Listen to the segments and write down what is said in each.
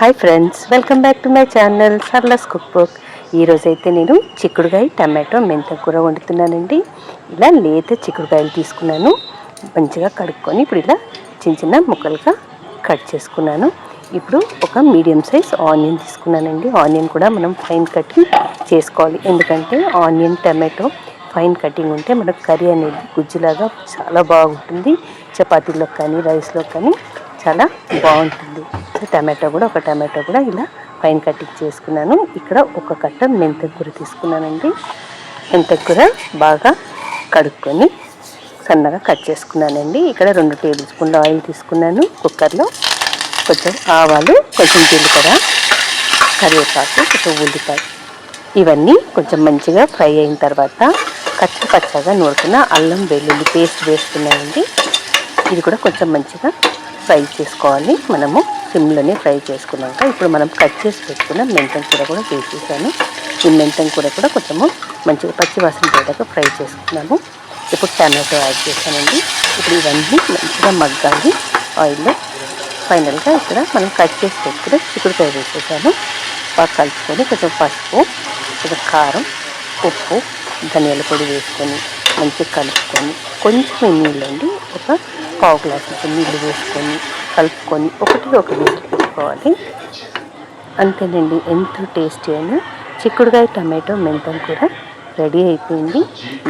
Hi friends, welcome back to my channel Sarla's cook book. ఈరోజైతే నేను చిక్కుడుకాయ టమాటో మెంత కూర వండుతున్నానండి. ఇలా లేత చిక్కుడుకాయలు తీసుకున్నాను, మంచిగా కడుక్కొని ఇప్పుడు ఇలా చిన్న చిన్న ముక్కలుగా కట్ చేసుకున్నాను. ఇప్పుడు ఒక మీడియం సైజ్ ఆనియన్ తీసుకున్నానండి. ఆనియన్ కూడా మనం ఫైన్ కటింగ్ చేసుకోవాలి, ఎందుకంటే ఆనియన్ టమాటో ఫైన్ కటింగ్ ఉంటే మనకు కర్రీ అనేది గుజ్జులాగా చాలా బాగుంటుంది. చపాతీలో కానీ రైస్లో కానీ చాలా బాగుంటుంది. సో ఒక టమాటో కూడా ఇలా ఫైన్ కటింగ్ చేసుకున్నాను. ఇక్కడ ఒక కట్ట మెంతం కూర తీసుకున్నానండి. మెంతం కూర బాగా కడుక్కొని సన్నగా కట్ చేసుకున్నానండి. ఇక్కడ 2 టేబుల్ స్పూన్ల ఆయిల్ తీసుకున్నాను. కుక్కర్లో కొంచెం ఆవాలు, కొంచెం జీలకర్ర, కరివేపాకు, కొంచెం ఉల్లిపాయ ఇవన్నీ కొంచెం మంచిగా ఫ్రై అయిన తర్వాత పచ్చగా నూరుకున్న అల్లం వెల్లుల్లి పేస్ట్ వేసుకున్నానండి. ఇది కూడా కొంచెం మంచిగా ఫ్రై చేసుకోవాలి. మనము సిమ్లోనే ఫ్రై చేసుకున్నాక ఇప్పుడు మనం కట్ చేసి పెట్టుకున్న మెంతం కూర కూడా వేసేసాను. ఈ మెంతం కూర కూడా కొంచెము మంచిగా పచ్చివాసన పోయేదాకా ఫ్రై చేసుకున్నాము. ఇప్పుడు టమాటో యాడ్ చేశానండి. ఇప్పుడు ఇవన్నీ మంచిగా మగ్గాలి ఆయిల్లో. ఫైనల్గా ఇక్కడ మనం కట్ చేసి పెట్టుకుని చిక్కుడుకాయ వేసేసాను. బాగా కలుపుకొని కొంచెం పసుపు, కొంచెం కారం, ఉప్పు, ధనియాల పొడి వేసుకొని మంచిగా కలుపుకొని కొంచెం నీళ్ళండి, ఒక పావు గ్లాసు నీళ్ళు వేసుకొని కలుపుకొని ఒక విజిల్ పెట్టుకోవాలి. అంతేనండి, ఎంతో టేస్టీ అయిన చిక్కుడుకాయ టమాటో మెంతం కూర రెడీ అయిపోయింది.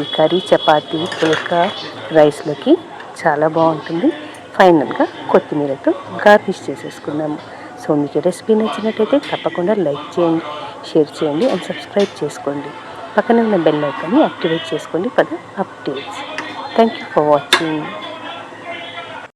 ఈ కర్రీ చపాతీ, పుల్కా, రైస్లోకి చాలా బాగుంటుంది. ఫైనల్గా కొత్తిమీరతో గార్నిష్ చేసేసుకున్నాము. సో మీకు రెసిపీ నచ్చినట్టయితే తప్పకుండా లైక్ చేయండి, షేర్ చేయండి అండ్ సబ్స్క్రైబ్ చేసుకోండి. పక్కన ఉన్న బెల్ ఐకాన్ని యాక్టివేట్ చేసుకోండి for the updates. Thank you for watching.